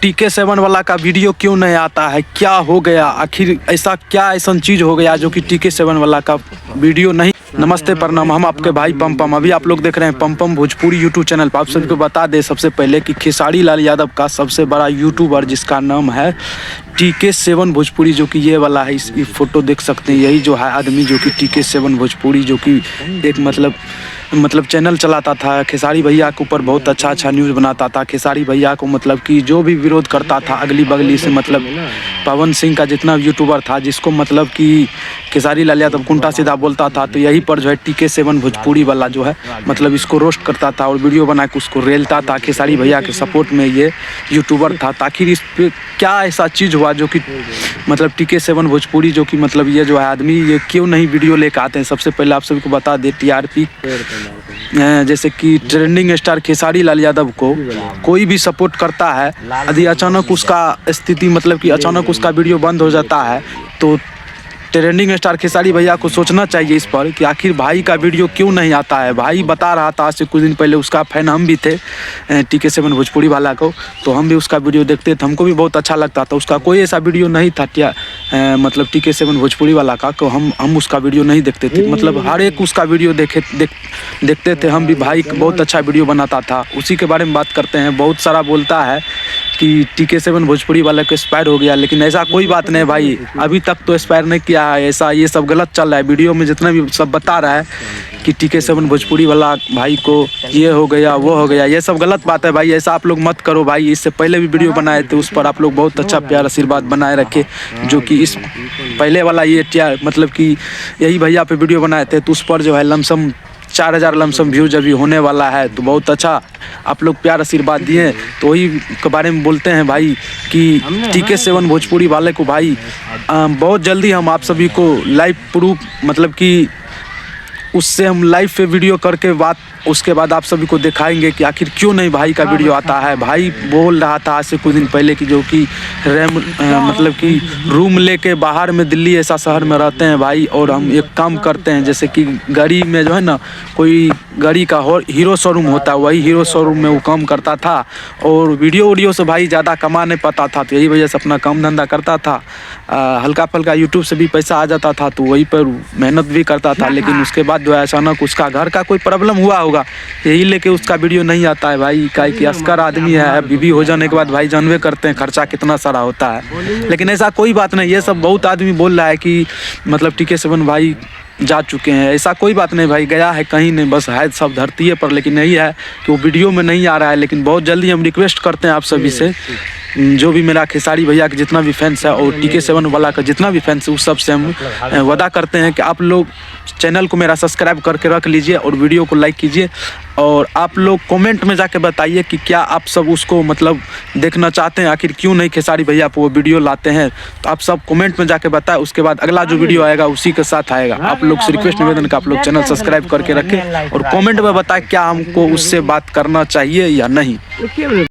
TK7 वाला का video क्यों नहीं आता है, क्या हो गया, आखिर ऐसा चीज़ हो गया जो कि TK7 वाला का वीडियो नहीं। नमस्ते प्रणाम, हम आपके भाई पम। अभी आप लोग देख रहे हैं पम भोजपुरी यूट्यूब चैनल पर। आप सभी को बता दें सबसे पहले कि खेसारी लाल यादव का सबसे बड़ा यूट्यूबर जिसका नाम है TK7 भोजपुरी, जो कि ये वाला है, इस फोटो देख सकते हैं। यही जो है आदमी जो कि TK7 भोजपुरी, जो कि एक मतलब चैनल चलाता था। खेसारी भैया के ऊपर बहुत अच्छा न्यूज़ बनाता था। खेसारी भैया को मतलब कि जो भी विरोध करता था अगली बगली से, मतलब पवन सिंह का जितना यूट्यूबर था जिसको मतलब कि खेसारी लाल यादव उल्टा सीधा बोलता था, तो यहीं पर जो है TK7 भोजपुरी वाला जो है मतलब इसको रोस्ट करता था और वीडियो बना के उसको रेलता था। खेसारी भैया के सपोर्ट में ये यूट्यूबर था। आखिर इस पे क्या ऐसा चीज़ हुआ जो कि मतलब TK7 भोजपुरी, जो कि मतलब ये जो है आदमी ये क्यों नहीं वीडियो लेकर आते हैं। सबसे पहले आप सभी को बता दें TRP, जैसे कि ट्रेंडिंग स्टार खेसारी लाल यादव को कोई भी सपोर्ट करता है, यदि अचानक उसका स्थिति मतलब कि अचानक उसका वीडियो बंद हो जाता है, तो ट्रेंडिंग स्टार खेसारी भैया को सोचना चाहिए इस पर कि आखिर भाई का वीडियो क्यों नहीं आता है। भाई बता रहा था आज से कुछ दिन पहले, उसका फैन हम भी थे TK7 भोजपुरी वाला को, तो हम भी उसका वीडियो देखते थे, हमको भी बहुत अच्छा लगता था। उसका कोई ऐसा वीडियो नहीं था मतलब TK7 भोजपुरी वाला का, तो हम उसका वीडियो नहीं देखते थे। मतलब हर एक उसका वीडियो देखते थे हम भी। भाई बहुत अच्छा वीडियो बनाता था। उसी के बारे में बात करते हैं। बहुत सारा बोलता है कि TK7 भोजपुरी वाला को एक्सपायर हो गया, लेकिन ऐसा कोई बात नहीं भाई, अभी तक तो एक्सपायर नहीं किया है। ऐसा ये सब गलत चल रहा है। वीडियो में जितना भी सब बता रहा है कि TK7 भोजपुरी वाला भाई को ये हो गया वो हो गया, ये सब गलत बात है भाई। ऐसा आप लोग मत करो भाई। इससे पहले भी वीडियो बनाए थे, उस पर आप लोग बहुत अच्छा प्यार आशीर्वाद बनाए रखे, जो कि इस पहले वाला ये मतलब कि यही भैया पे वीडियो बनाए थे, तो उस पर जो है लमसम 4000 लमसम व्यूज अभी होने वाला है। तो बहुत अच्छा आप लोग प्यार आशीर्वाद दिए, तो वही के बारे में बोलते हैं भाई कि TK7 भोजपुरी वाले को भाई बहुत जल्दी हम आप सभी को लाइव प्रूफ मतलब कि उससे हम लाइव पे वीडियो करके बात उसके बाद आप सभी को दिखाएंगे कि आखिर क्यों नहीं भाई का वीडियो आता है। भाई बोल रहा था आज से कुछ दिन पहले कि जो कि मतलब कि रूम लेके बाहर में दिल्ली ऐसा शहर में रहते हैं भाई, और हम एक काम करते हैं जैसे कि गाड़ी में जो है ना कोई गाड़ी का हीरो शोरूम होता है, वही हीरो शोरूम में वो काम करता था, और वीडियो से भाई ज़्यादा कमा नहीं पाता था, तो यही वजह से अपना काम धंधा करता था। हल्का फल्का यूट्यूब से भी पैसा आ जाता था, तो वही पर मेहनत भी करता था। लेकिन उसके बाद जो है अचानक उसका घर का कोई प्रॉब्लम हुआ होगा, यही लेके उसका वीडियो नहीं आता है भाई। का कि अस्कर आदमी है, बीवी हो जाने के बाद भाई जानवे करते हैं खर्चा कितना सारा होता है। लेकिन ऐसा कोई बात नहीं, ये सब बहुत आदमी बोल रहा है कि मतलब TK7 भाई जा चुके हैं। ऐसा कोई बात नहीं भाई, गया है कहीं नहीं, बस है सब धरती पर। लेकिन यही है कि वो वीडियो में नहीं आ रहा है। लेकिन बहुत जल्दी हम रिक्वेस्ट करते हैं आप सभी से, जो भी मेरा खेसारी भैया के जितना भी फैंस है और TK7 वाला का जितना भी फैंस है, उस सब से हम वादा करते हैं कि आप लोग चैनल को मेरा सब्सक्राइब करके रख लीजिए और वीडियो को लाइक कीजिए। और आप लोग कमेंट में जाके बताइए कि क्या आप सब उसको मतलब देखना चाहते हैं, आखिर क्यों नहीं खेसारी भैया पर वो वीडियो लाते हैं। तो आप सब कमेंट में जाके बताएं, उसके बाद अगला जो वीडियो आएगा उसी के साथ आएगा। आप लोग से रिक्वेस्ट निवेदन का आप लोग चैनल सब्सक्राइब करके रखें और कमेंट में बताएं क्या हमको उससे बात करना चाहिए या नहीं।